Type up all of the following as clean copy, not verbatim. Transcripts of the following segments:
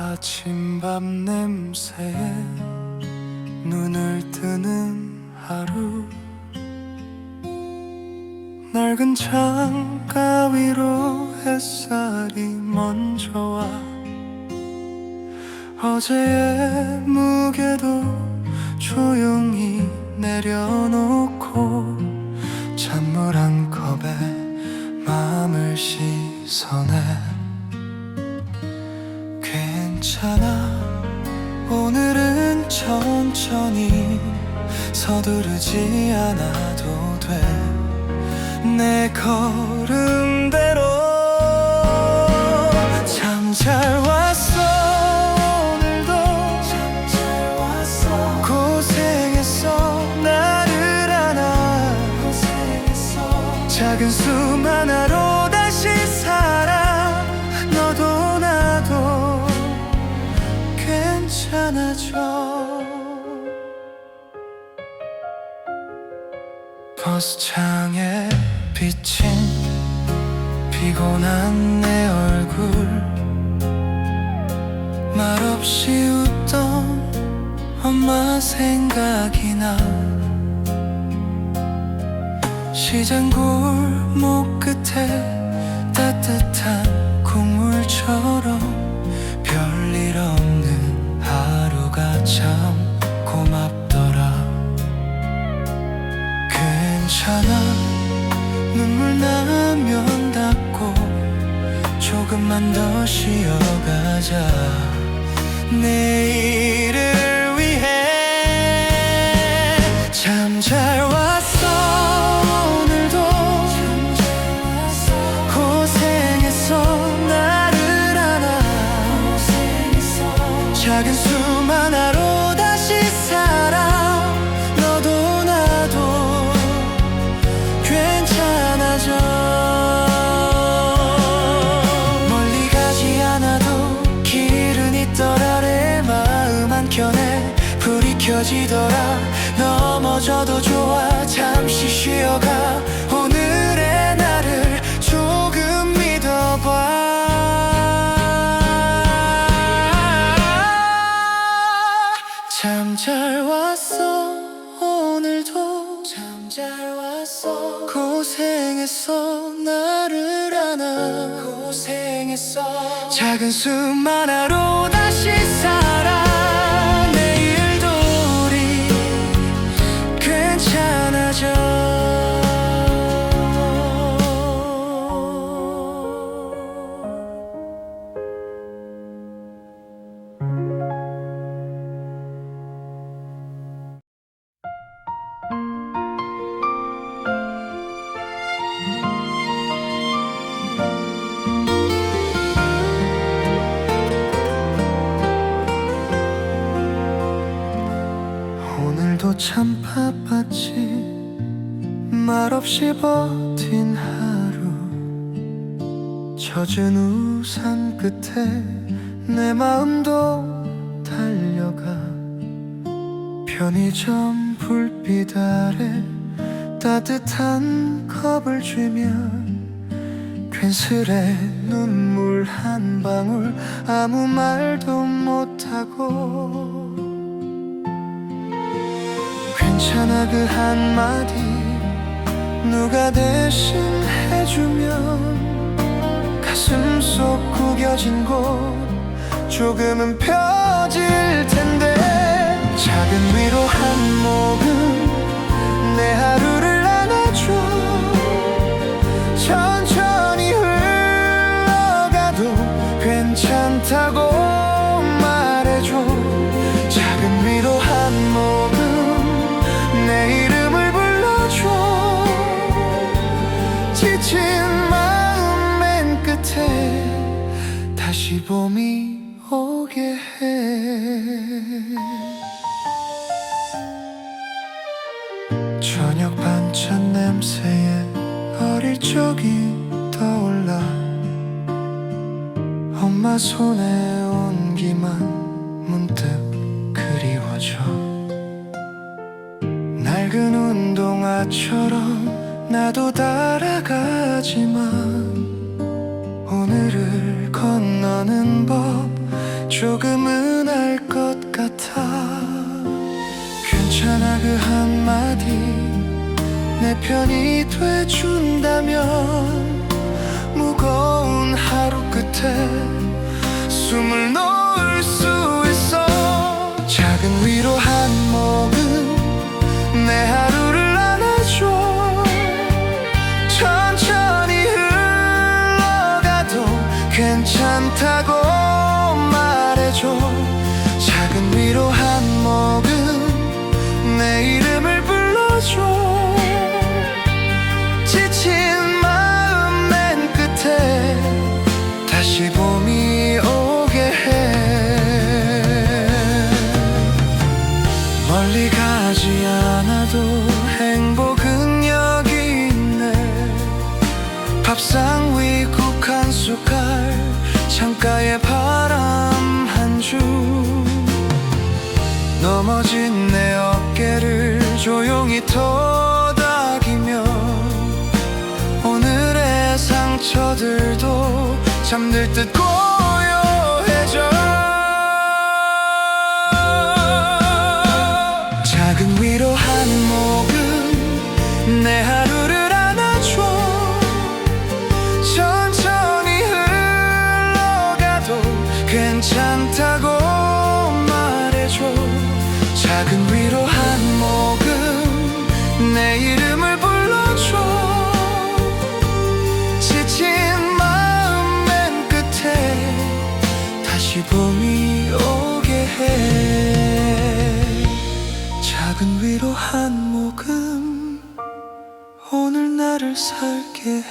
아침밥 냄새에 눈을 뜨는 하루, 낡은 창가 위로 햇살이 먼저 와 어제의 무게도 조용히 내려놓고 찬물 한 컵에 마음을 씻어내. 괜찮아, 오늘은 천천히 서두르지 않아도 돼. 내 걸음대로. 참 잘 왔어, 오늘도 참 잘 왔어. 고생했어, 나를 안아. 고생했어. 작은 숨 하나로 다시 살아. 너도 나도 괜찮아져. 버스창에 비친 피곤한 내 얼굴, 말없이 웃던 엄마 생각이 나. 시장 골목 끝에 따뜻한 국물처럼 별일 없는 하루가 참 고맙더라. 괜찮아, 눈물 나면 닦고 조금만 더 쉬어가자. 내일을 위해. 참 잘 왔어, 오늘도 참 잘 왔어. 고생했어, 나를 안아. 고생했어. 작은 숨 하나로 다시 살아. 너도 나도 괜찮아져. 멀리 가지 않아도 길은 있더라. 내 마음 한켠에 불이 켜지더라. 넘어져도 좋아, 잠시 쉬어가. 오늘의 나를 조금 믿어봐. 참 잘 왔어, 오늘도 참 잘 왔어. 고생했어, 나를 안아. 고생했어. 작은 숨 하나로 다시 살아. 내일도 우리 괜찮아져. 오늘도 참 바빴지. 말없이 버틴 하루, 젖은 우산 끝에 내 마음도 달려가. 편의점 불빛 아래 따뜻한 컵을 쥐면 괜스레 눈물 한 방울 아무 말도 못하고. 괜찮아, 그 한마디 누가 대신 해주면 가슴 속 구겨진 곳 조금은 펴질 텐데. 작은 위로 한 모금 내 하루를 안아줘. 천천히 흘러가도 괜찮다고 말해줘. 작은 위로 한 모금 내 이름을 불러줘. 지친 마음 맨 끝에 다시 봄이 오게 해. 저녁 반찬 냄새에 어릴 적이 떠올라. 엄마 손에 온기만 문득 그리워져. 낡은 운동화처럼 나도 따라가지만 오늘을 건너는 법 조금은 알 것 같아. 괜찮아 그 한마디 내 편이 돼준다면 무거운 하루 끝에 숨을 놓을 수 있어. 작은 위로 한 모금 내 하루를 안아줘. 천천히 흘러가도 괜찮다고 말해줘. 작은 위로 한 모금 내 이름을 불러줘. 지친 마음 맨 끝에 다시 봄이 오게 해. 멀리 가지 않아도 행복은 여기 있네. 밥상 위 국 한 숟갈 창가에 바람 한 줌. 넘어진 내 어깨를 조용히 토닥이며 오늘의 상처들도 잠들 듯 고요해져. 작은 위로 한 모금 내 하루를 안아줘. 천천히 흘러가도 괜찮다고 말해줘. 작은 위로 한 모금 내 이름을 불러줘. 지친 마음 맨 끝에 다시 봄이 오게 해. 작은 위로 한 모금 오늘 나를 살게 해.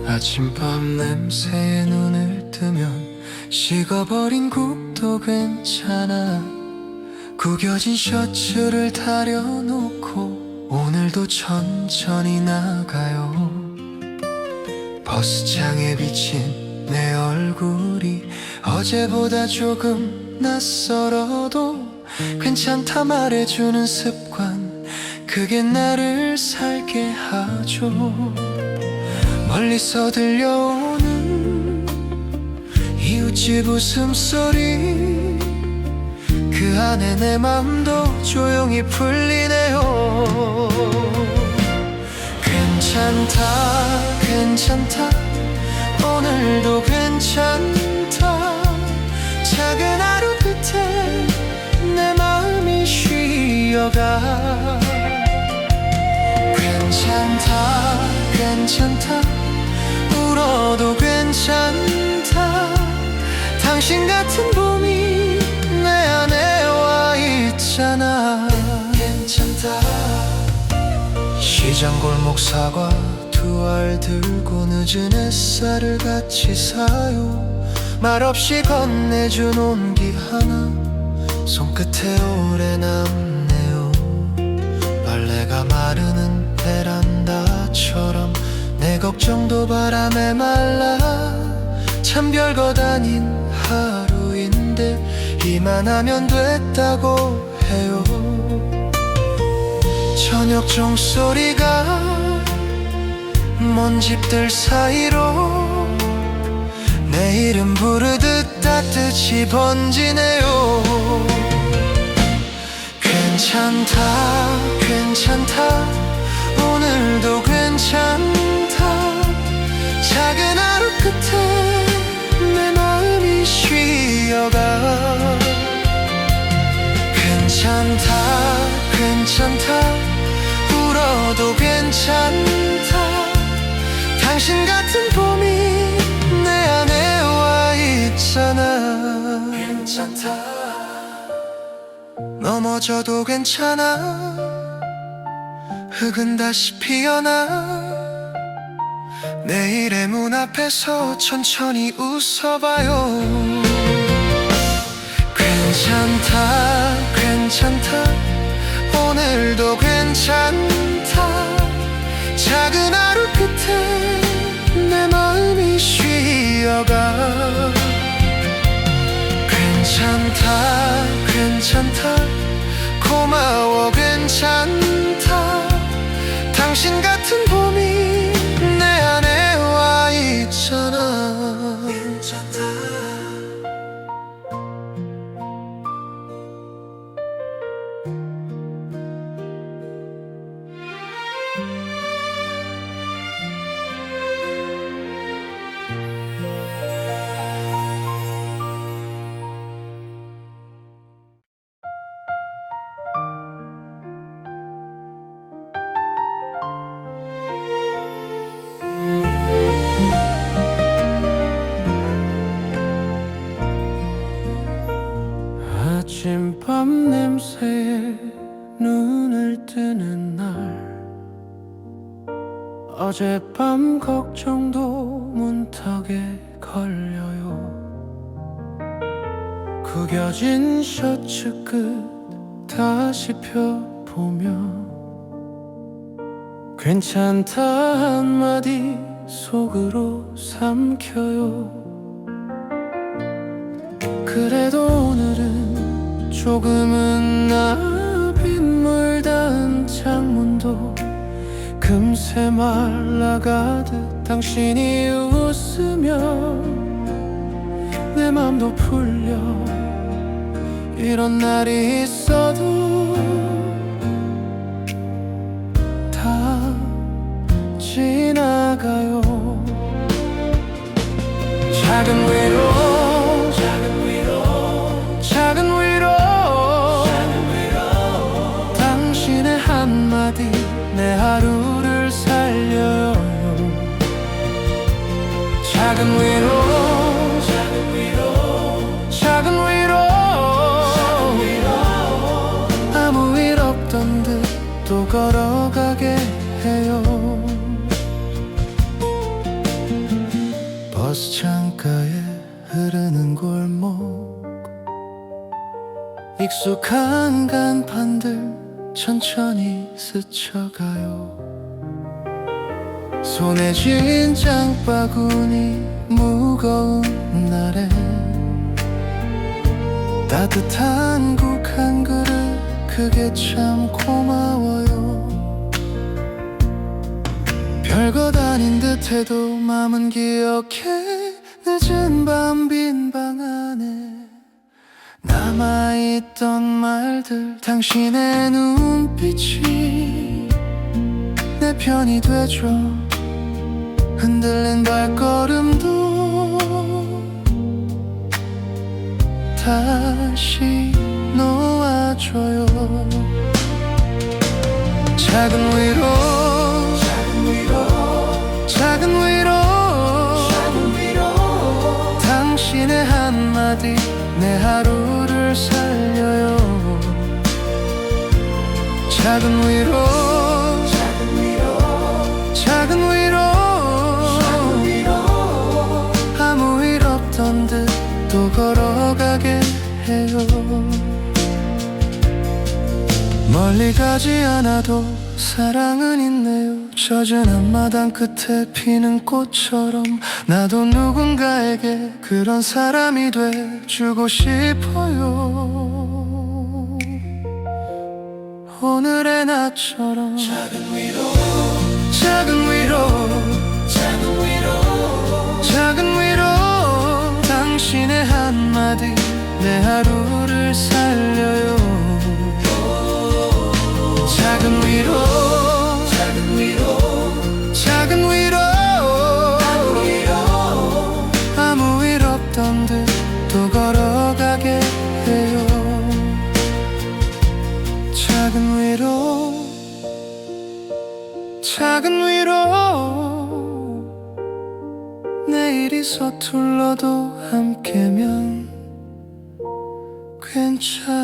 아침밥 냄새에 눈을 뜨면 식어버린 국도 괜찮아. 구겨진 셔츠를 다려놓고 오늘도 천천히 나가요. 버스창에 비친 내 얼굴이 어제보다 조금 낯설어도 괜찮다 말해주는 습관, 그게 나를 살게 하죠. 멀리서 들려오는 이웃집 웃음소리, 그 안에 내 맘도 조용히 풀리네요. 괜찮다 괜찮다 오늘도 괜찮다. 작은 하루 끝에 내 마음이 쉬어가. 괜찮다 괜찮다 울어도 괜찮다. 당신 같은 봄이 내 안에 와 있잖아. 괜찮다. 시장 골목 사과 두 알 들고 늦은 햇살을 같이 사요. 말없이 건네준 온기 하나 손끝에 오래 남네요. 빨래가 마르는 베란다처럼 내 걱정도 바람에 말라. 참 별것 아닌 하루인데 이만하면 됐다고 해요. 저녁 종소리가 먼 집들 사이로 내 이름 부르듯 따뜻이 번지네요. 괜찮다 괜찮다 오늘도 괜찮다. 작은 하루 끝에 내 마음이 쉬어가. 괜찮다 괜찮다 울어도 괜찮다. 당신 같은 봄이 내 안에 와 있잖아. 괜찮다. 넘어 넘어져도 괜찮아. 흙은 다시 피어나. 내일의 문 앞에서 천천히 웃어봐요. 괜찮다, 괜찮다. 오늘도 괜찮다. 작은 하루 끝에 내 마음이 쉬어가. 괜찮다, 괜찮다. 고마워, 괜찮다. 당신 같은 봄이 내 안에 와 있잖아. 괜찮다. 아침밤 냄새에 눈을 뜨는 날, 어젯밤 걱정도 문턱에 걸려요. 구겨진 셔츠 끝 다시 펴보며 괜찮다 한마디 속으로 삼켜요. 그래도 오늘은 조금은 나 빗물 닿은 창문도 금세 말라가듯 당신이 웃으면 내 맘도 풀려. 이런 날이 있어도 다 지나가요. 작은 위로, 작은 위로, 당신의 한마디 내 하루를 살려요. 작은 위로, 작은 위로, 아무 일 없던 듯 또 걸어가게 해요. 버스 창가에 흐르는 골목, 익숙한 간판들 천천히 스쳐가요. 손에 쥔 장바구니 무거운 날에 따뜻한 국 한 그릇, 그게 참 고마워요. 별것 아닌 듯해도 마음은 기억해. 늦은 밤 빈 방 안에 남아있던 말들, 당신의 눈빛이 내 편이 되죠. 흔들린 발걸음도 다시 놓아줘요. 작은 위로, 작은 위로, 당신의 한마디 내 하루를 살려요. 작은 위로, 작은 위로, 아무 일 없던 듯 또 걸어가게 해요. 멀리 가지 않아도 사랑은 있네요. 젖은 앞마당 끝에 피는 꽃처럼 나도 누군가에게 그런 사람이 돼주고 싶어요. 오늘의 나처럼. 작은 위로, 작은 위로, 작은 위로, 작은 위로, 당신의 한마디 내 하루를 살려요. 작은 위로, 작은 위로, 작은 위로, 아무 일 없던 듯 또 걸어가게 해요. 작은 위로, 작은 위로, 내일이 서툴러도 함께면 괜찮아.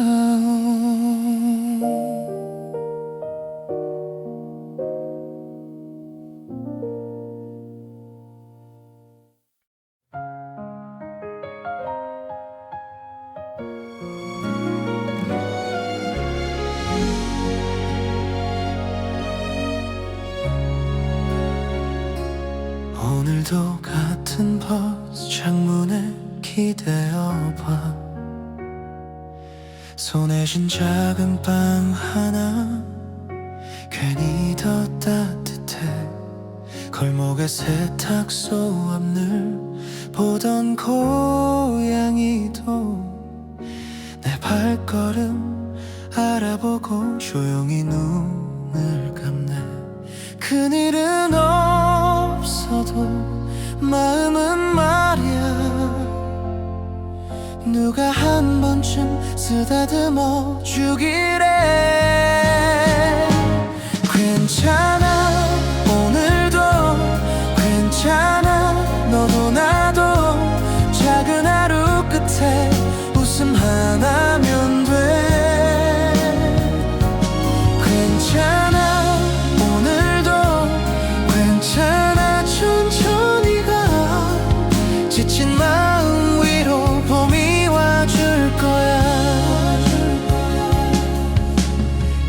오늘도 같은 버스 창문에 기대어봐. 손에 쥔 작은 빵 하나 괜히 더 따뜻해. 골목의 세탁소 앞을 보던 고양이도 내 발걸음 알아보고 조용히 눈을 감네. 큰일은 없어도 마음은 말이야 누가 한 번쯤 쓰다듬어 주기래. 괜찮아 오늘도 괜찮아 너도 나도 작은 하루 끝에 웃음 하나면 돼. 괜찮아 오늘도 괜찮아 천천히 가. 지친 마음 위로 봄이 와줄 거야.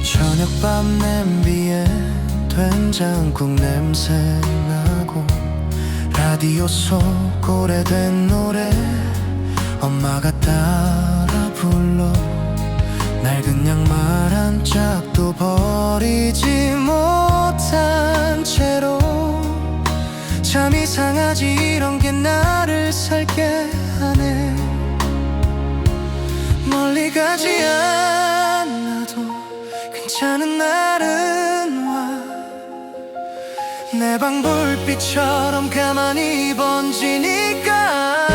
저녁밤 냄비에 된장국 냄새 나고 라디오 속 오래된 노래 엄마가 따라 불러. 낡은 양말 한 짝도 버리지 못한 채로 참 이상하지 이런 게 나를 살게 하네. 멀리 가지 않아도 괜찮은 날은 와. 내 방 불빛처럼 가만히 번지니까.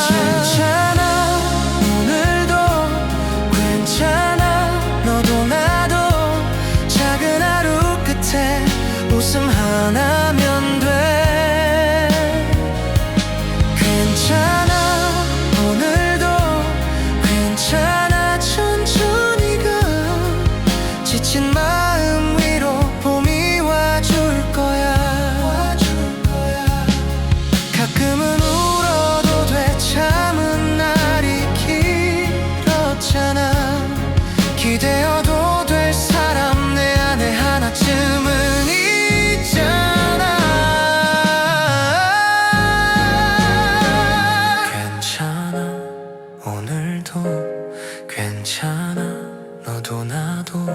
괜찮아 오늘도 괜찮아 너도 나도 작은 하루 끝에 웃음 하나면 돼. 괜찮아 오늘도 괜찮아 천천히 가. 지친 마음 위로 봄이 와줄 거야. 가끔은 울어도 돼 참은 날이 길었잖아. 기대어도 될 사람 내 안에 하나쯤은 있잖아. 괜찮아 오늘도 괜찮아 너도 나도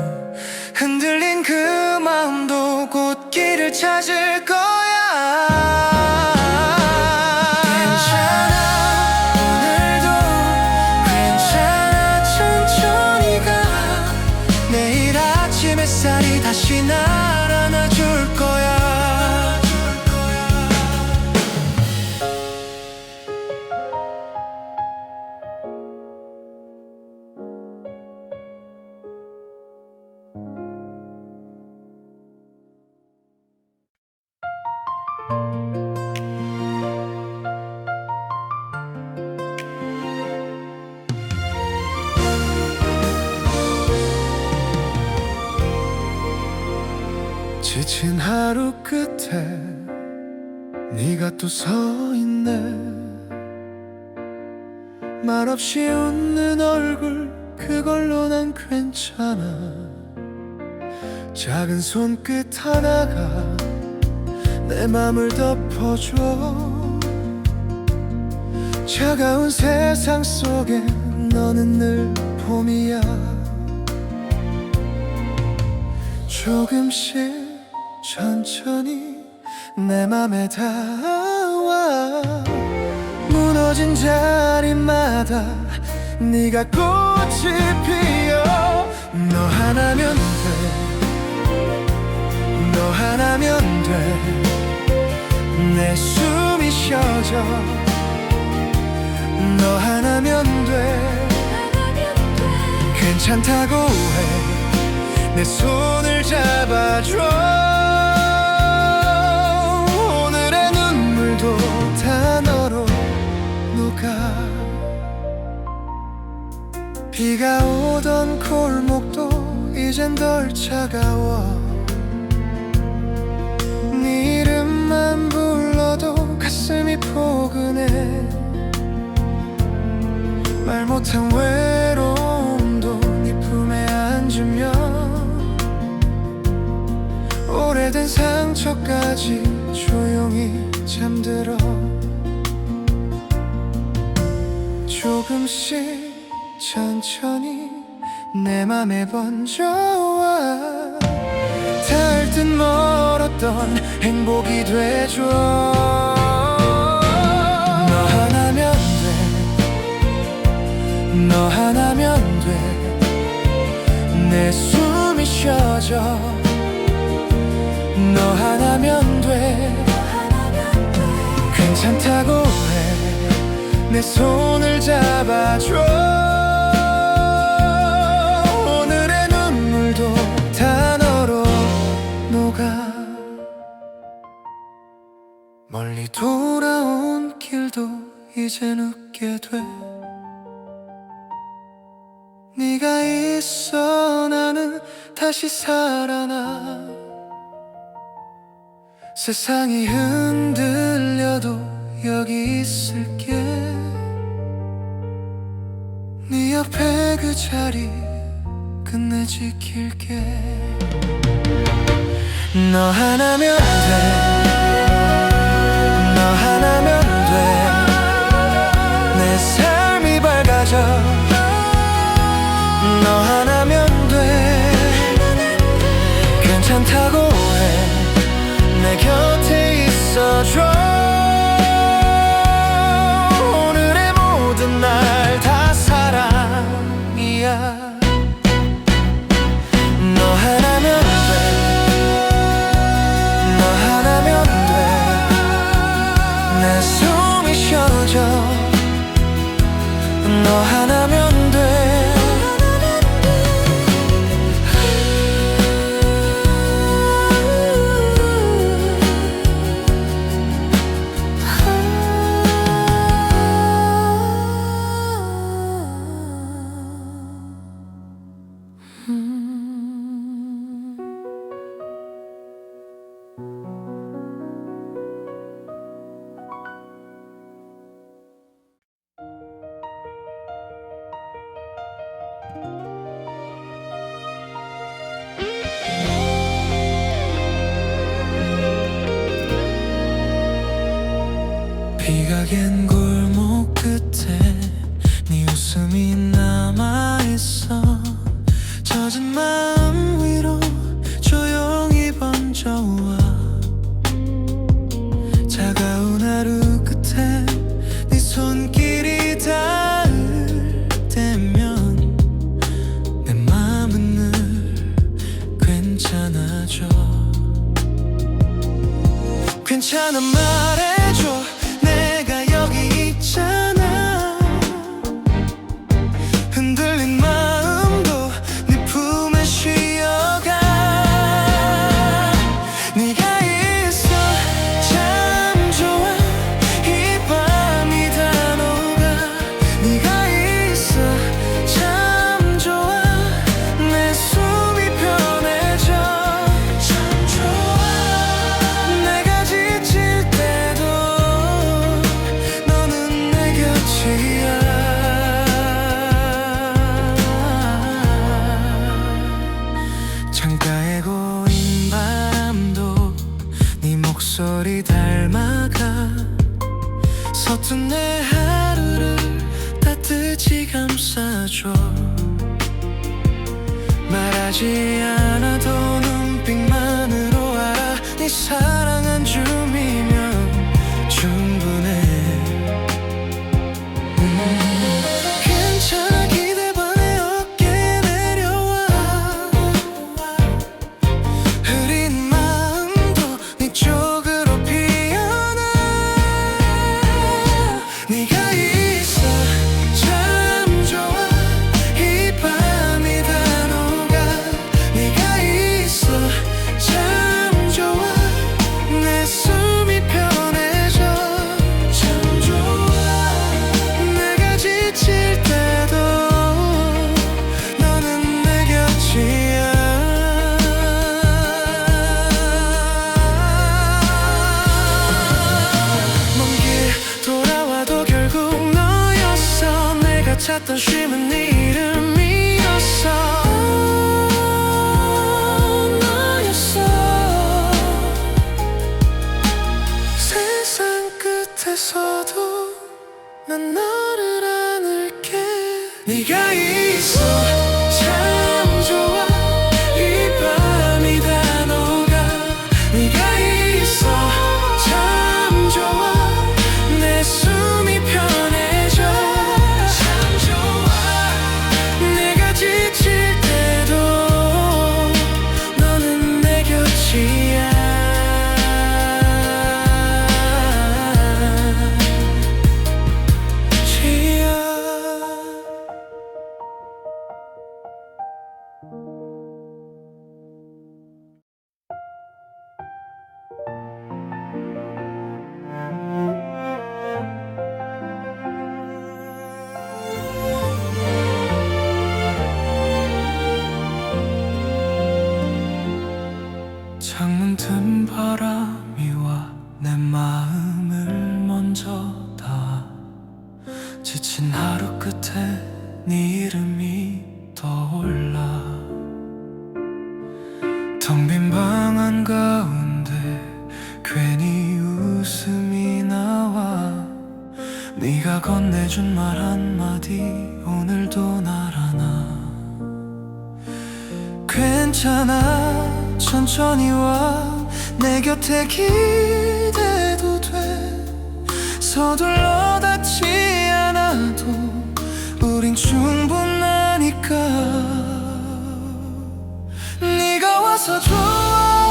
흔들린 그 마음도 곧 길을 찾을 거야. 괜찮아 오늘도 괜찮아 천천히 가. 내일 아침 햇살이 다시 날 안아줄 거야. 지친 하루 끝에 네가 또 서 있네. 말없이 웃는 얼굴 그걸로 난 괜찮아. 작은 손끝 하나가 내 맘을 덮어줘. 차가운 세상 속에 너는 늘 봄이야. 조금씩 천천히 내 맘에 닿아와. 무너진 자리마다 네가 꽃이 피어. 너 하나면 돼 너 하나면 돼. 내 숨이 쉬어져 너 하나면 돼. 괜찮다고 해 내 손을 잡아줘. 오늘의 눈물도 다 너로 녹아. 비가 오던 골목도 이젠 덜 차가워. 네 이름만 불러도 가슴이 포근해. 말 못한 외로움도 네 품에 안주며 오래된 상처까지 조용히 잠들어. 조금씩 천천히 내 맘에 번져와. 닿을 듯 멀었던 행복이 되줘. 너 하나면 돼, 너 하나면 돼. 내 숨이 쉬어져. 너 하나면 돼. 괜찮다고 해. 내 손을 잡아줘. 오늘의 눈물도 다 너로 녹아. 멀리 돌아온 길도 이젠 웃게 돼. 네가 있어 나는 다시 살아나. 세상이 흔들려도 여기 있을게. 네 옆에 그 자리 끝내 지킬게. 너 하나면 돼, 너 하나면 돼. 내 삶이 밝아져. 너 하나면 돼. 괜찮다고 해. 내 곁에 있어줘. 오늘의 모든 날 다 사랑이야. 너 하나면 돼, 너 하나면 돼. 내 숨이 쉬어져. 너 하나면 돼. 비가 갠 골목 끝에 네 웃음이 남아있어. 젖은 마음 위로 조용히 번져와. 차가운 하루 끝에 네 손길이 닿을 때면 내 마음은 늘 괜찮아져. 괜찮아 말해줘. 내가 여기 있잖아. 흔들린 마음도 네 품에 쉬어가. 네가 있어 참 좋아. 이 밤이 다 녹아. 네가 있어 참 좋아. 내 숨이 편해져. 참 좋아. 내가 지칠 때도 너는 내 곁이야. 창가에 고인 바람도 네 목소리 닮아가. 서툰 내 하루를 따뜻이 감싸줘. 말하지 않아도 눈빛만으로 알아. 네 사랑 한 줌이면 충분해. 괜찮아 기대봐. 내 어깨에 내려와. 흐린 마음도 네 쪽으로 피어나. 네가 있어 참 좋아. 이 밤이 다 녹아. 네가 있어 참 좋아. 내 숨 어떤 쉼은 네 이름이었어. 너였어. 세상 끝에서도 난 너를 안을게. 네가 있어 참 좋아. 이 밤이 다 녹아. 네가 있어 참 좋아. 내 숨이 편해져. 참 좋아. 내가 지칠 때도 너는 내 곁이야. 창문 틈 바람이 와 내 마음을 먼저 닿아. 지친 하루 끝에 네 이름이 떠올라. 텅 빈 방 한가운데 괜히 웃음이 나와. 네가 건네준 말 한마디 오늘도 날 안아. 괜찮아 천천히 와. 내 곁에 기대도 돼. 서둘러 닿지 않아도 우린 충분하니까. 네가 와서 좋아.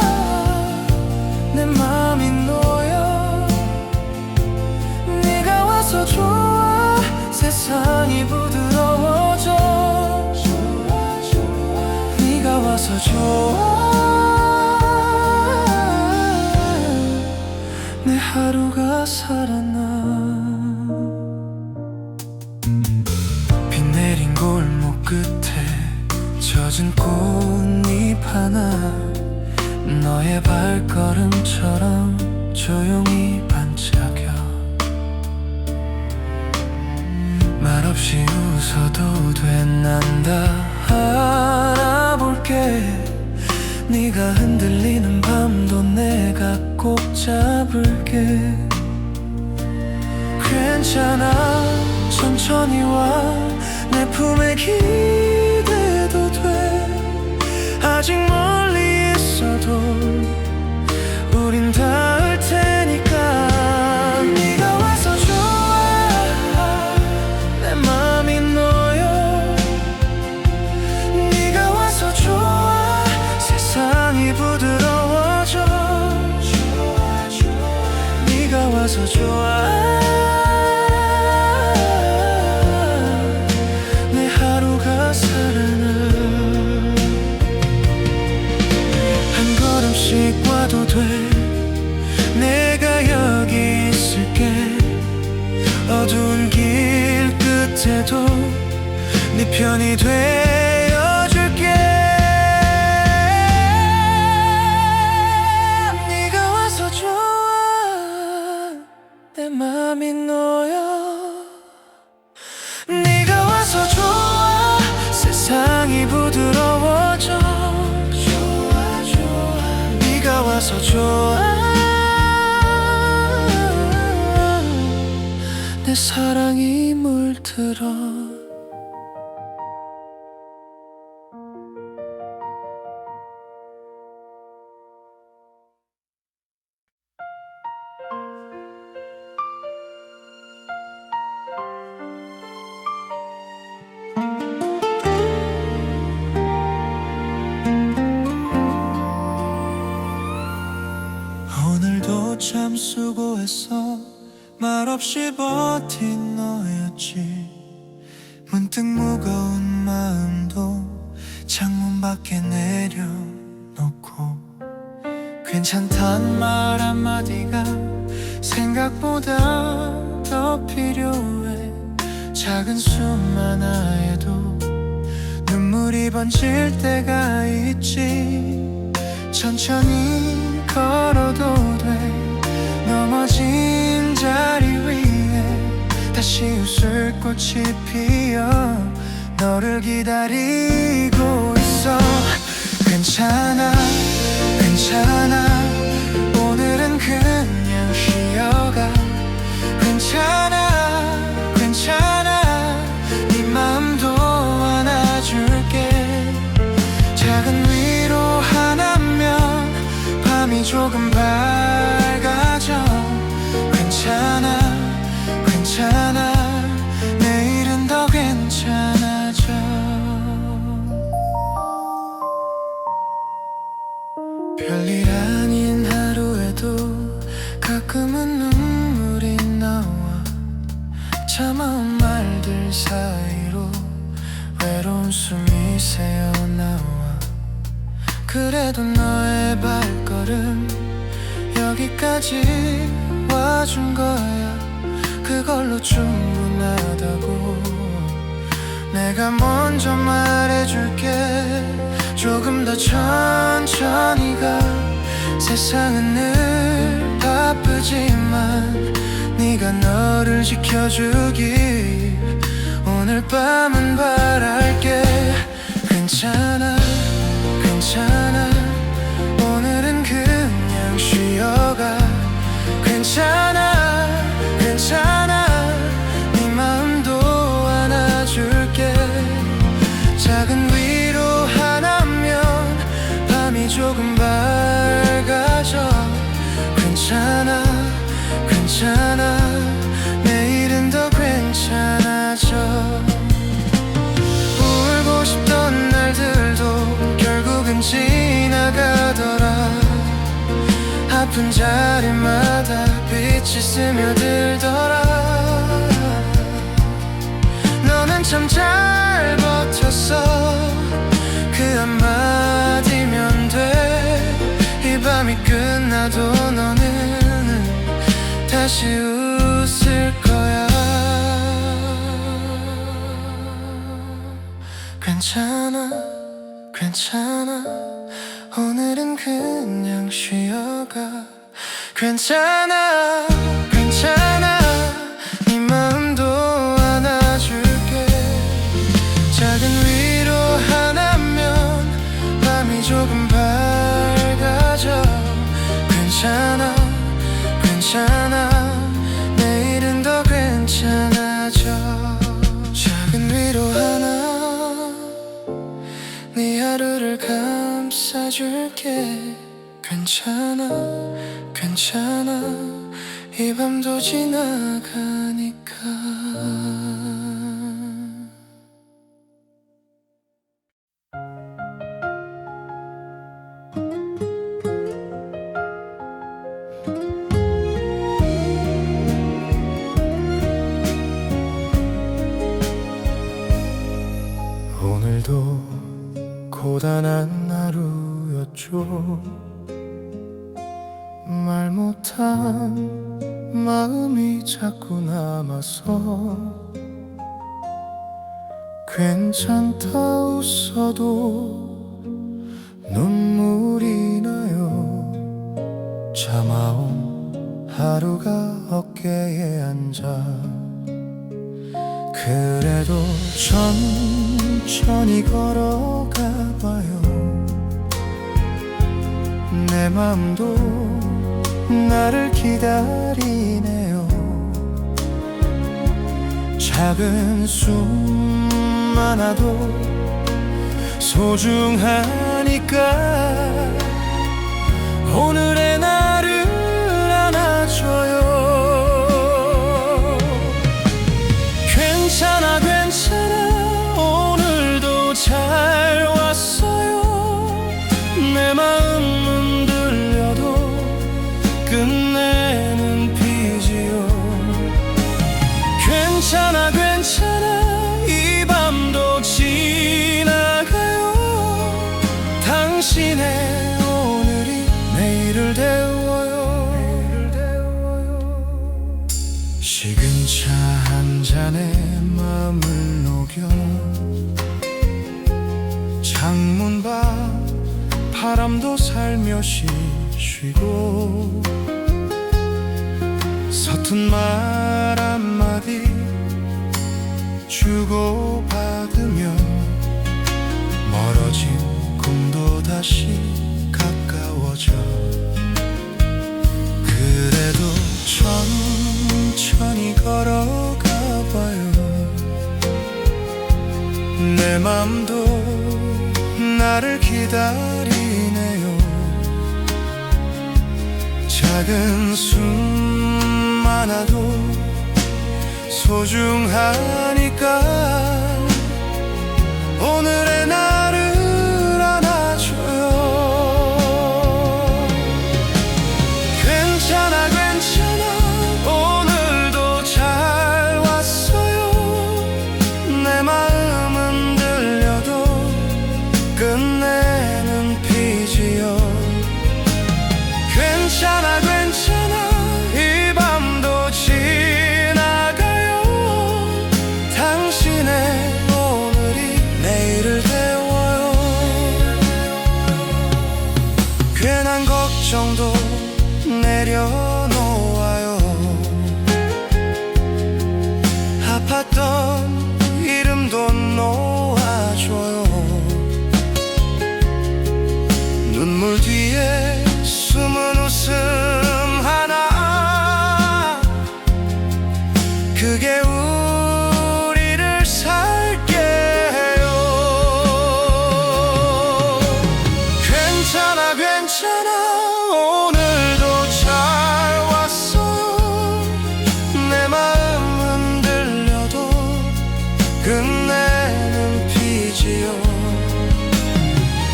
내 맘이 놓여. 네가 와서 좋아. 세상이 부드러워져. 네가 와서 좋아. 내 하루가 살아나. 비 내린 골목 끝에 젖은 꽃잎 하나. 너의 발걸음처럼 조용히 반짝여. 말없이 웃어도 돼. 난 다 알아볼게. 네가 흔들리는 밤도 내가 꼭 잡을게. 괜찮아 천천히 와. 내 품에 기대도 돼. 아직 멀리 있어도 우린 닿을 테니까. 네가 와서 좋아. 내 맘이 놓여. 네가 와서 좋아. 세상이 부드러워져. 네가 와서 좋아. 내 하루가 살아나. 한 걸음씩 와도 돼. 내가 여기 있을게. 어두운 길 끝에도 네 편이 되어줄게. 네가 와서 좋아. 내 맘이 놓여. 네가 와서 좋아. 세상이 부드러워져. 네가 와서 좋아. 내 사랑이 물들어. 오늘도 참 수고했어. 말없이 버틴 너였지. 문득 무거운 마음도 창문 밖에 내려놓고. 괜찮단 말 한마디가 생각보다 더 필요해. 작은 숨 하나에도 눈물이 번질 때가 있지. 천천히 걸어도 돼. 넘어진 자리 위에 다시 웃을 꽃이 피어 너를 기다리고 있어. 괜찮아 괜찮아 오늘은 그냥 쉬어가. 괜찮아 괜찮아 네 맘도 안아줄게. 작은 위로 하나면 밤이 조금 밝아져. 괜찮아 괜찮아 내일은 더 괜찮아져. 별일 아닌 하루에도 가끔은 눈물이 나와. 참아온 말들 사이로 외로운 숨이 새어나와. 그래도 너의 발걸음 여기까지 와준 거야. 그걸로 충분하다고 내가 먼저 말해줄게. 조금 더 천천히 가. 세상은 늘 바쁘지만 네가 너를 지켜주길 오늘 밤은 바랄게. 괜찮아 괜찮아 오늘은 그냥 쉬어가. 괜찮아 괜찮아 네 마음도 안아줄게. 작은 위로 하나면 밤이 조금 밝아져. 괜찮아 괜찮아 내일은 더 괜찮아져. 울고 싶던 날들도 결국은 지나가더라. 아픈 자리마다 빛이 스며들더라. 너는 참 잘 버텼어. 그 한마디면 돼. 이 밤이 끝나도 너는 다시 웃을 거야. 괜찮아 괜찮아 오늘은 그냥 쉬어가. 괜찮아 괜찮아 네 마음도 안아줄게. 작은 위로 하나면 밤이 조금 밝아져. 괜찮아 괜찮아 내일은 더 괜찮아져. 작은 위로 하나 네 하루를 감싸줄게. 괜찮아 괜찮아 이 밤도 지나가니까. 오늘도 고단한 하루였죠. 말 못한 마음이 자꾸 남아서 괜찮다 웃어도 눈물이 나요. 참아온 하루가 어깨에 앉아. 그래도 천천히 걸어가 봐요. 내 맘도 나를 기다리네요. 작은 숨 하나도 소중하니까 오늘의 나를 안아줘요. 괜찮아 괜찮아 오늘도 잘 왔어요. 내 마음은 들려도 끝내는 비지요. 괜찮아 괜찮아 이 밤도 지나가요. 당신의 오늘이 내일을 데워요. 식은 차 한 잔에 마음을 녹여 창문 밖 바람도 살며시 쉬고 서툰 말 한마디 주고받으며 멀어진 꿈도 다시 가까워져. 그래도 천천히 걸어가봐요. 내 맘도 나를 기다리네요. 작은 숨 하나도 소중하니까 오늘의 나를 안아줘요. 괜찮아 괜찮아 오늘도 잘 왔어요. 내 마음은 들려도 끝내는 피지요. 괜찮아 괜찮아 이 밤도 지나가요. 당신의 오늘이 내일을 태워요. 괜한 걱정도 내려놓아요. 아팠던 이름도 놓아줘요. 눈물 뒤에 숨은 웃음 하나, 그게 우리를 살게 해요. 괜찮아 괜찮아 오늘도 잘 왔어요. 내 마음은 들려도 끝내는 피지요.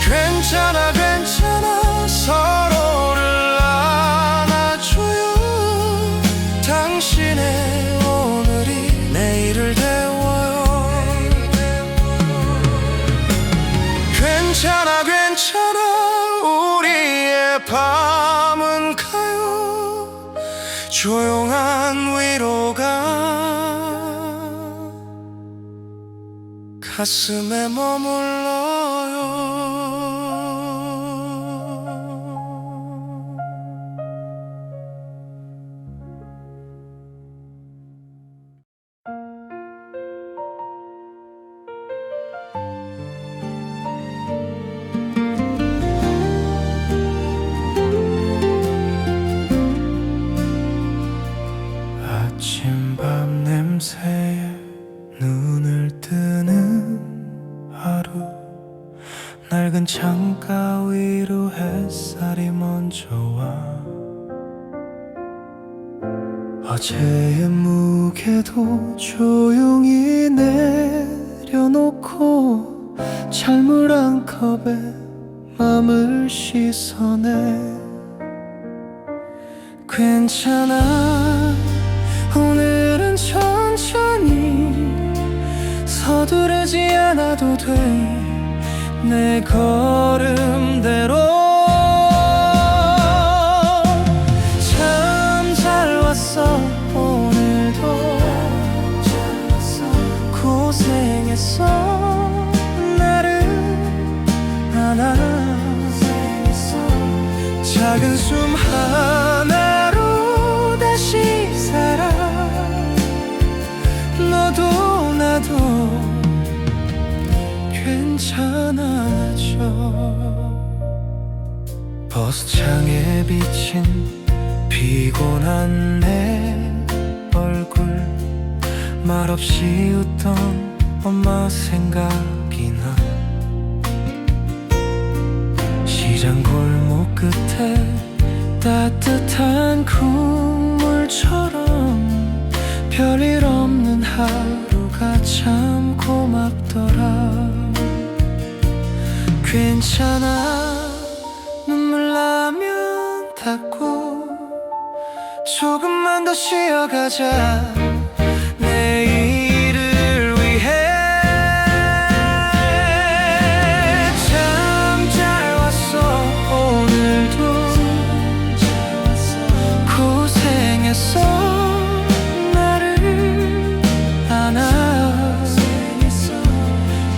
괜찮아 괜찮아 서로를 안아줘요. 당신의 오늘이 내일을 태워요. 괜찮아 괜찮아 우리의 밤은 가요. 조용한 위로가 가슴에 머물러요. 아침밤 냄새에 눈을 뜨는 하루, 낡은 창가 위로 햇살이 먼저 와. 어제의 무게도 조용히 내려놓고 찬물 한 컵에 맘을 씻어내. 괜찮아 오늘은 천천히 서두르지 않아도 돼. 내 걸음대로 참 잘 왔어. 오늘도 고생했어. 나를 안아. 작은 숨 하나로 다시 살아. 너도 나도 괜찮아져. 버스창에 비친 피곤한 내 얼굴, 말없이 웃던 엄마 생각이 나. 시장 골목 끝에 따뜻한 국물처럼 별일 없는 하루가 참 고맙더라. 괜찮아 눈물 나면 닦고 조금만 더 쉬어가자. 내일을 위해 참 잘 왔어. 오늘도 고생했어. 나를 안아.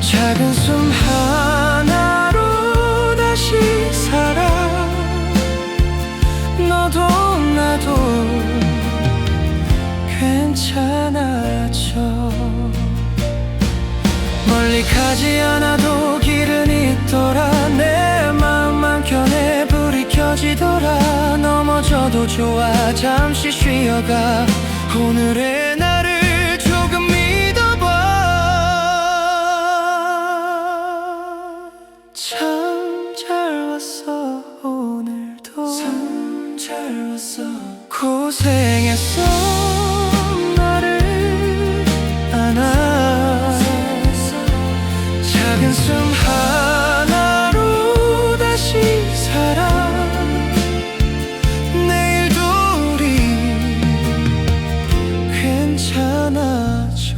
작은 숨 하나로 다시 살아. 너도 나도 가지 않아도 길은 있더라. 내 마음만 켜내 불이 켜지더라. 넘어져도 좋아 잠시 쉬어가. 오늘의 나를 조금 믿어봐. 참 잘 왔어 오늘도. 참 잘 왔어. 고생했어 나를 안아. 작은 숨 하나로 다시 살아. 내일도 우리 괜찮아져.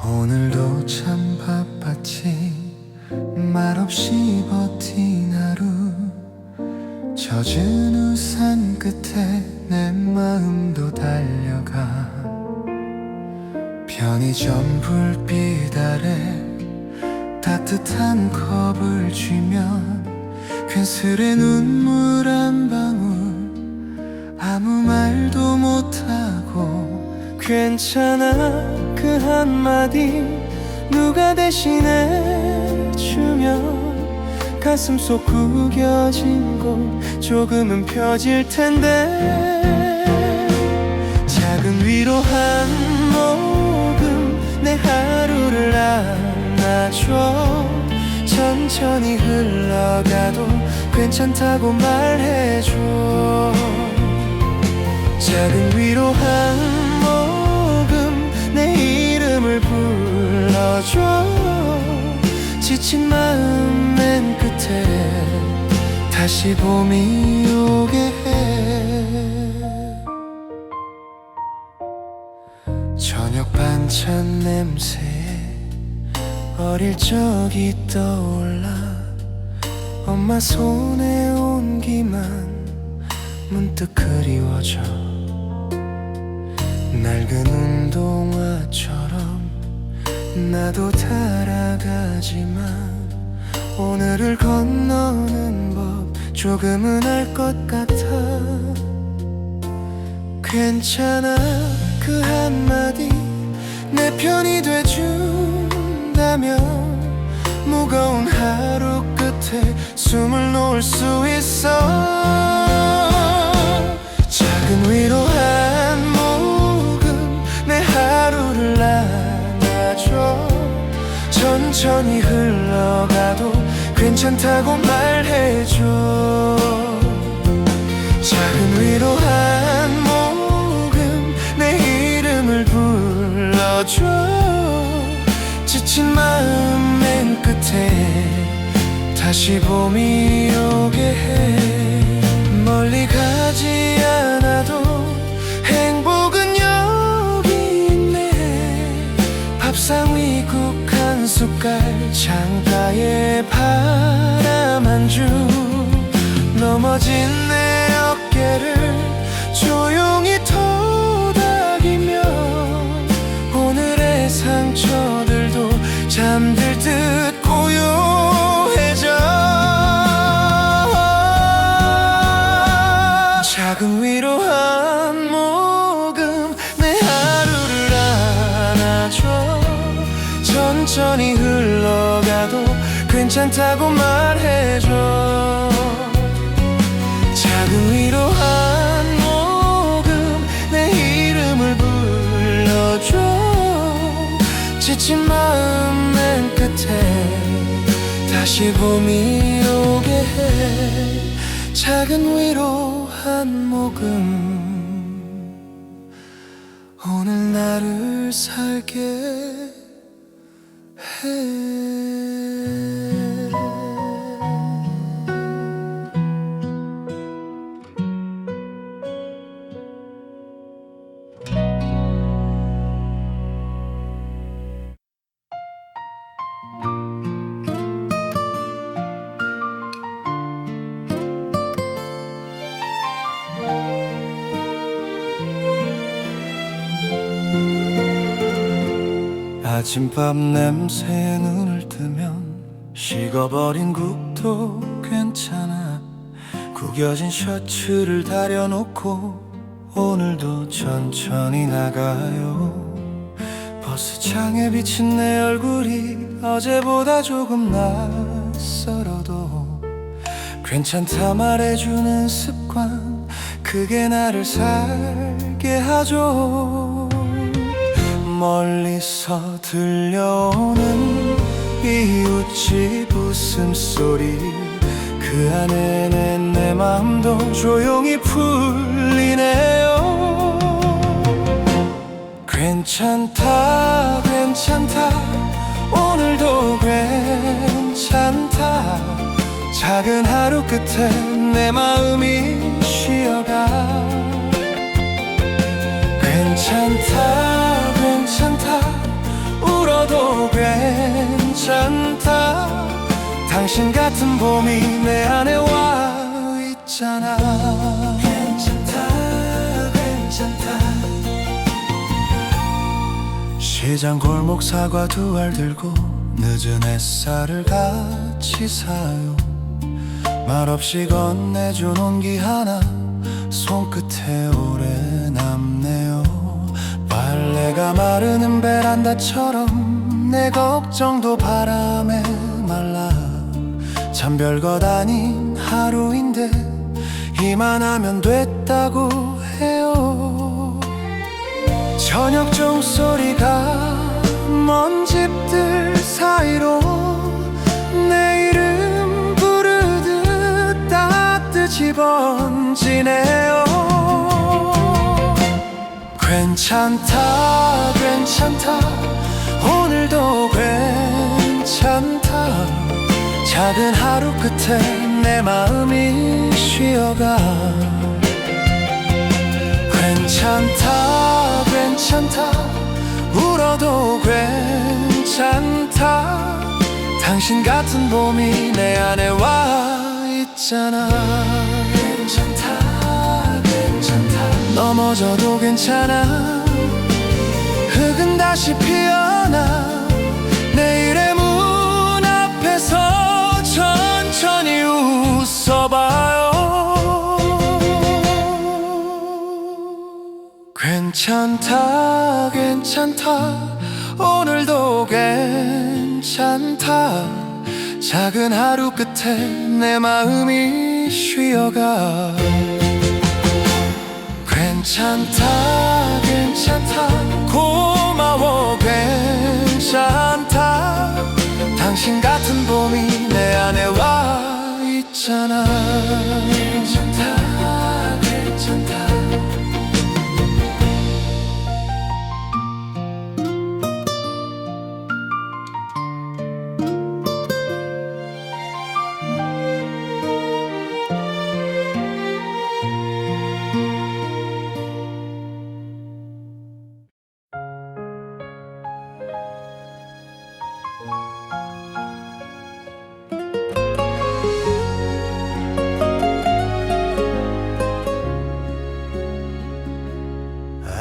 오늘도 참 바빴지. 말없이 버틴 하루. 젖은 우산 끝에 내 마음도 달려가. 편의점 불빛 아래 따뜻한 컵을 쥐면 괜스레 눈물 한 방울 아무 말도 못하고. 괜찮아 그 한마디 누가 대신해 주면 가슴 속 구겨진 곳 조금은 펴질 텐데. 작은 위로 한 모금 내 하루를 안아줘. 천천히 흘러가도 괜찮다고 말해줘. 작은 위로 한 모금 내 이름을 불러줘. 지친 마음 맨 끝에 다시 봄이 오게 해. 저녁 반찬 냄새에 어릴 적이 떠올라. 엄마 손에 온기만 문득 그리워져. 낡은 운동화처럼 나도 살아가지만 오늘을 건너는 법 조금은 알 것 같아. 괜찮아 그 한마디 내 편이 돼준다면 무거운 하루 끝에 숨을 놓을 수 있어. 작은 위로 한 모금 내 하루를 안아줘. 천천히 흘러가도 괜찮다고 말해줘. 작은 위로 한 모금 내 이름을 불러줘. 지친 마음 맨 끝에 다시 봄이 오게 해. 멀리 가지 않아도 행복은 여기 있네. 밥상 위 국 한 숟갈 창가에 바람 한 줌. 넘어진 내 어깨를 조용히 토닥이며 오늘의 상처들도 잠들 듯 고요해져. 작은 위로 한 모금 내 하루를 안아줘. 천천히 흘러가도 괜찮다고 말해줘. 작은 위로 한 모금 내 이름을 불러줘. 지친 마음 맨 끝에 다시 봄이 오게 해. 작은 위로 한 모금 오늘 나를 살게 해. 아침밥 냄새에 눈을 뜨면 식어버린 국도 괜찮아. 구겨진 셔츠를 다려놓고 오늘도 천천히 나가요. 버스창에 비친 내 얼굴이 어제보다 조금 낯설어도 괜찮다 말해주는 습관, 그게 나를 살게 하죠. 멀리서 들려오는 이웃집 웃음소리, 그 안에 내 마음도 조용히 풀리네요. 괜찮다 괜찮다 오늘도 괜찮다. 작은 하루 끝에 내 마음이 쉬어가. 괜찮다 괜찮다 울어도 괜찮다. 당신 같은 봄이 내 안에 와 있잖아. 괜찮다 괜찮다. 시장 골목 사과 두 알 들고 늦은 햇살을 같이 사요. 말없이 건네준 온기 하나 손끝에 오래 남네요. 빨래가 마르는 베란다처럼 내 걱정도 바람에 말라. 참 별것 아닌 하루인데 이만하면 됐다고 해요. 저녁 종소리가 먼 집들 사이로 내 이름 부르듯 따뜻이 번지네요. 괜찮다 괜찮다 오늘도 괜찮다. 작은 하루 끝에 내 마음이 쉬어가. 괜찮다 괜찮다 울어도 괜찮다. 당신 같은 봄이 내 안에 와 있잖아. 괜찮다 괜찮다 넘어져도 괜찮아. 흙은 다시 피어나. 내일의 문 앞에서 천천히 웃어봐요. 괜찮다 괜찮다 오늘도 괜찮다. 작은 하루 끝에 내 마음이 쉬어가. 괜찮다 괜찮다 고마워 괜찮다. 당신 같은 봄이 내 안에 와 있잖아. 괜찮다 괜찮다.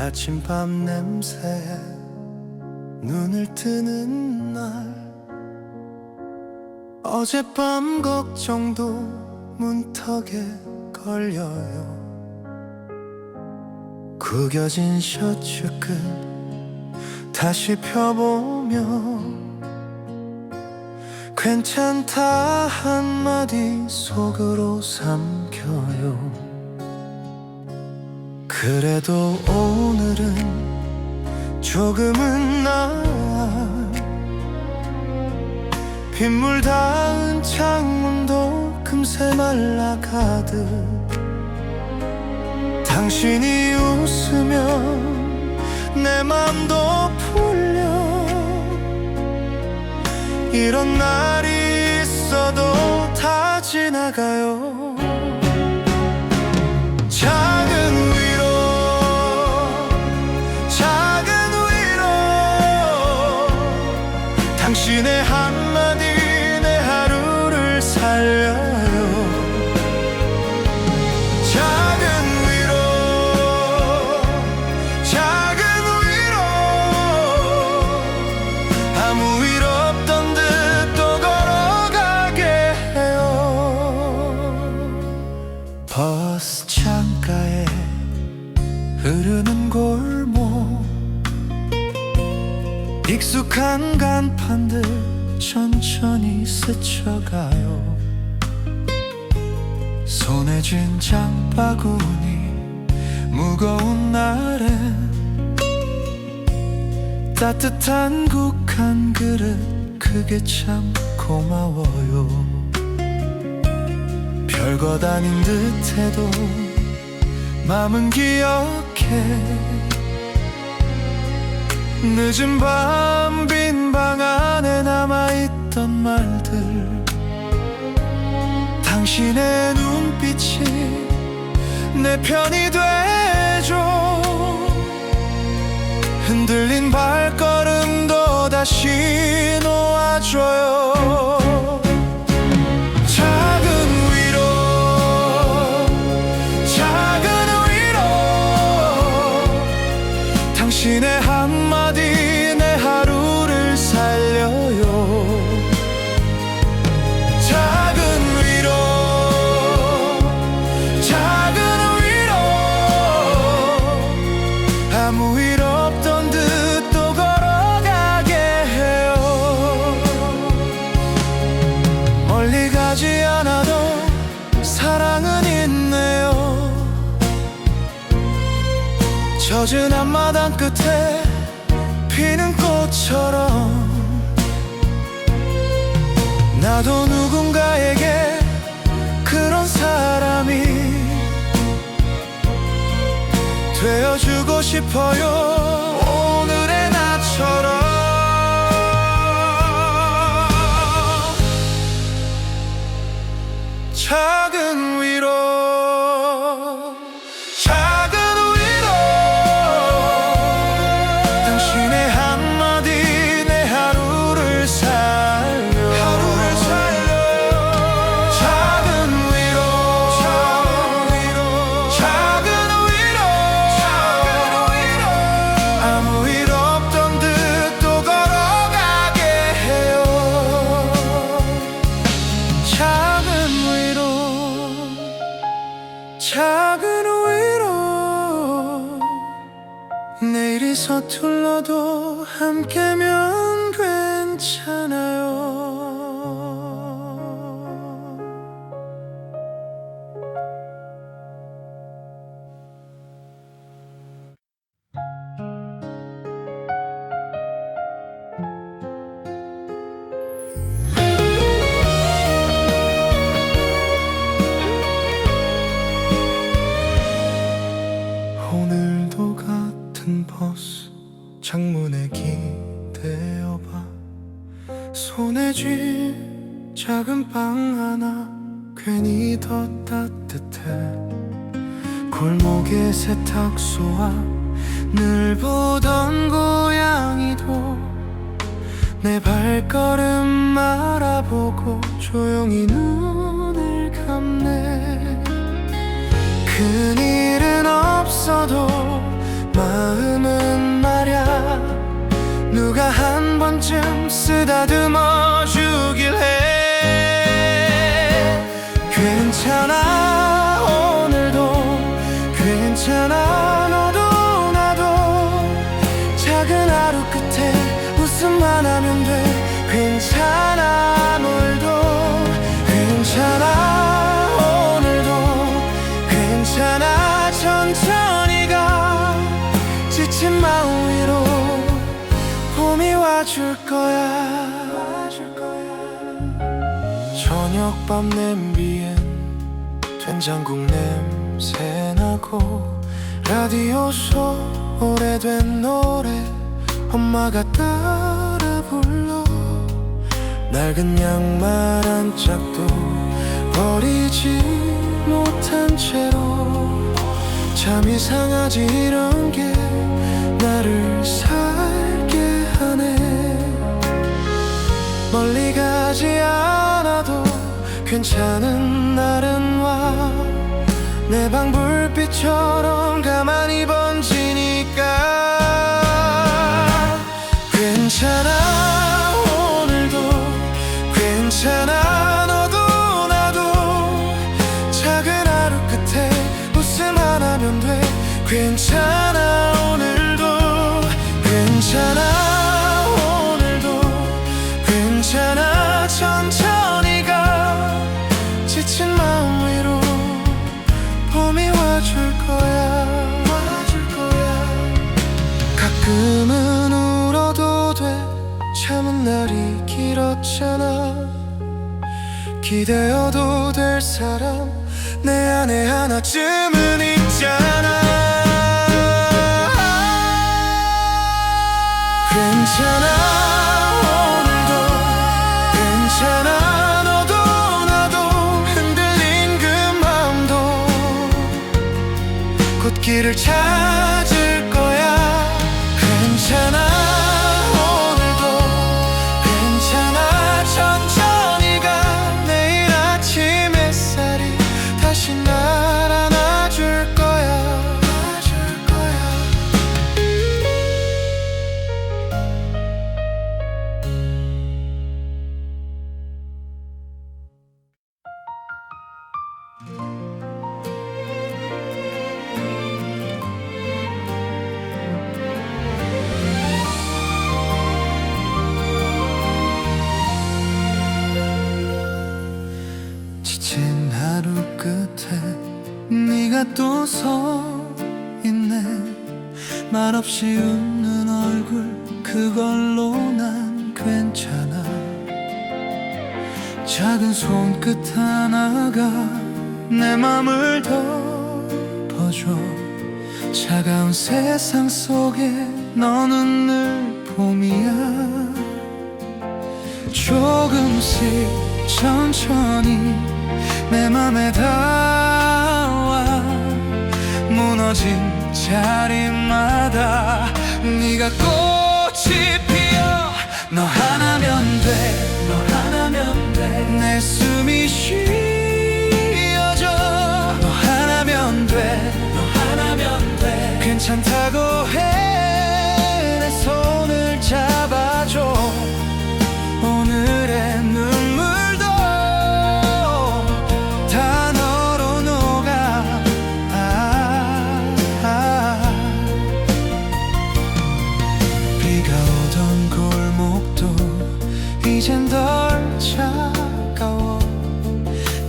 아침밥 냄새에 눈을 뜨는 날, 어젯밤 걱정도 문턱에 걸려요. 구겨진 셔츠 끝 다시 펴보며 괜찮다 한마디 속으로 삼켜요. 그래도 오늘은 조금은 나아. 빗물 닿은 창문도 금세 말라가듯 당신이 웃으면 내 맘도 풀려. 이런 날이 있어도 다 지나가요. 작은 위로 당신의 한마디 내 하루를 살려요. 작은 위로 익숙한 간판들 천천히 스쳐가요. 손에 쥔 장바구니 무거운 날엔 따뜻한 국 한 그릇 그게 참 고마워요. 별것 아닌 듯해도 맘은 기억해. 늦은 밤 빈 방 안에 남아있던 말들, 당신의 눈빛이 내 편이 되죠. 흔들린 발걸음도 다시 놓아줘요. 작은 위로, 작은 위로, 당신의 한마디 내 하루를 살려요. 작은 위로, 작은 위로, 아무 일 없던 듯 또 걸어가게 해요. 멀리 가지 않아도 사랑은 있네요. 젖은 앞마당 끝에 피는 꽃처럼 나도 누군가에게 그런 사람이 되어주고 싶어요. 오늘의 나처럼. 작은 위로, 작은 위로, 당신의 한마디 내 하루를 살려. 작은 위로, 작은 위로, 아무 일 없던 듯 또 걸어가게 해요. 작은 위로, 작은 위로, 내일이 서툴러도 함께면 괜찮아요. 오늘도 같은 버스 창문에 기대어봐. 손에 쥔 작은 빵 하나 괜히 더 따뜻해. 골목의 세탁소와 늘 보던 고양이도 내 발걸음 알아보고 조용히 눈을 감네. 큰일은 없어도 마음은 말야 누가 한 번쯤 쓰다듬어 주길 해. 괜찮아 오늘도 괜찮아 너도 나도 작은 하루 끝에 웃음만 하면 돼. 괜찮아 놀도 괜찮아 오늘도 괜찮아 천천히 가. 지친 마음 위로 봄이 와줄 거야. 저녁밥 냄비엔 된장국 냄새 나고 라디오 속 오래된 노래 엄마가 따라 불러. 낡은 양말 한 짝도 버리지 못한 채로 참 이상하지 이런 게 나를 살게 하네. 멀리 가지 않아도 괜찮은 날은 와. 내 방 불빛처럼 가만히 번지니까. 괜찮아 오늘도 괜찮아 너도 나도 작은 하루 끝에 웃음 하나면 돼. 괜찮아 오늘도 괜찮아 와줄 거야. 가끔은 울어도 돼. 참은 날이 길었잖아. 기대어도 될 사람 내 안에 하나쯤은 있잖아. 괜찮아 오늘도 괜찮아. 너도 나도 흔들린 그 마음도 곧 길을 찾을 거야. 괜찮아 오늘도 괜찮아. 천천히 가. 내일 아침 햇살이 다시 날 안아줄 거야. 지친 하루 끝에 네가 또 서 있네. 말없이 웃는 얼굴 그걸로 난 괜찮아. 작은 손끝 하나가 내 맘을 덮어줘. 차가운 세상 속에 너는 늘 봄이야. 조금씩 천천히 내 맘에 닿아. 무너진 자리마다 네가 꽃이 피어. 너 하나면 돼. 너 하나면 돼. 내 숨이 쉬어져. 너 하나면 돼. 너 하나면 돼. 괜찮다고 해. 내 손을 잡아줘. 오늘의 눈물도 다 너로 녹아. 비가 오던 골목도 이젠 덜 차가워.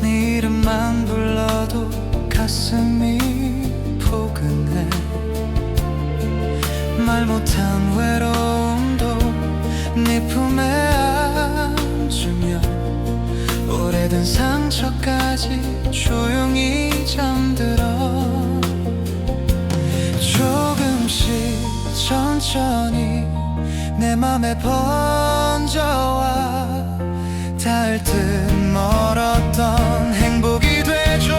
네 이름만 불러도 가슴이 포근해. 말 못한 외로움도 네 품에 안주면 오래된 상처까지 조용히 잠들어. 조금씩 천천히 내 맘에 번져와. 닿을 듯 멀었던 행복이 되죠.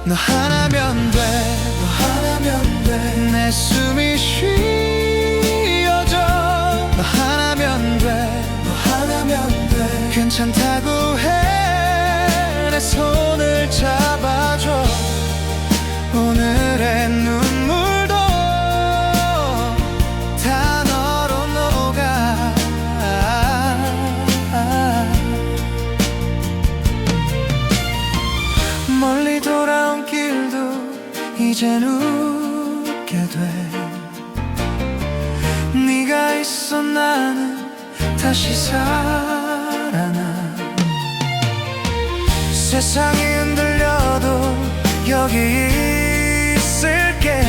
너 하나면 돼. 너 하나면 돼. 내 숨이 쉬어져. 너 하나면 돼. 너 하나면 돼. 괜찮다고 해. 내 손을 잡아줘. 오늘의 눈물도 다 너로 녹아. 멀리 돌아온 길도 이젠 웃게 돼. 네가 있어 나는 다시 살아나. 세상이 흔들려도 여기 있을게.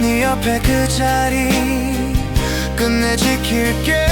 네 옆에 그 자리 끝내 지킬게.